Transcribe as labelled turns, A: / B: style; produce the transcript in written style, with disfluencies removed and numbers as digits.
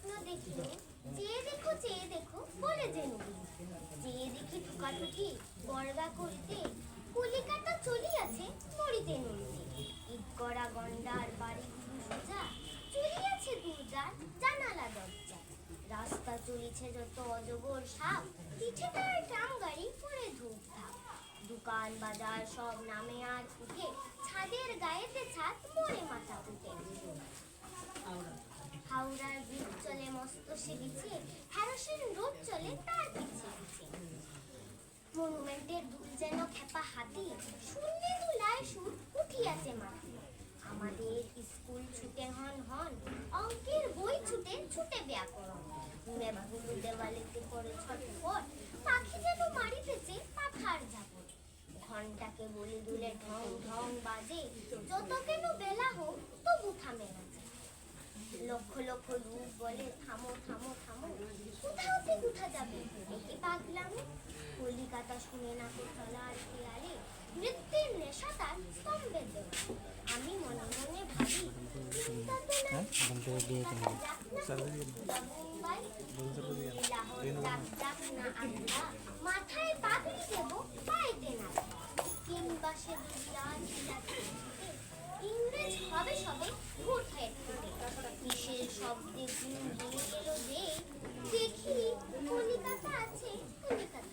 A: স্বপ্ন দেখিনি, চেয়ে দেখো বলে যে নুড়ি। চেয়ে দেখি ঠুকাঠুকি গড়গা করিতে, কলিকাতা চলিয়াছে নড়িতে নড়িতে। ইট গড়া গন্ডার বাড়িগুলো সোজা, চলিয়াছে দুর্গার জানালা দরজা। রাস্তা চলিছে যত অজগর সাপ, পিঠে তার ট্রাম গাড়ি পড়ে ধূপধাপ। দোকান বাজার সব নামে আর উঠে, ছাদের গায়েতে ছাদ মরে মাথা উঠে। হাওড়ার ব্রিজ চলে মস্ত সে বিছে, হ্যারোসেন রোড চলে তার পিছে পিছে। মনুমেন্টের দুল যেন খেপা হাতি, শূন্যে দুলায় সুর উঠিয়াছে মাটি। আমাদের স্কুল ছুটে হন হন, অঙ্কের বই ছুটে ছুটে ব্যাকরণ। মেঘগুলো দেওয়ালেতে পড়ে ছটফট, পাখি যেন মারিতেছে পাখার ঝাপট। ঘন্টাকে বলে দুলে ঢং ঢং বাজে, যত কেন বেলা হোক তবু থামে না। লক্ষ লক্ষ লোক বলে থামো থামো থামো, কোথাওতে কোথা যাবে একে পাগলামো। কলিকাতা শুনে না তো চলার খেয়ালে, নৃত্যের নেশা তার স্তম্ভের দেওয়া। আমি মনে মনে ভাবি মাথায় পাগড়ি দেব পাইতে না, কিংবা সে ইংরেজ হবে সবে ভোট হয়ে কিসের শব্দে ঘুম ভেঙে গেল যে, দেখি কলিকাতা আছে কলিকাতা।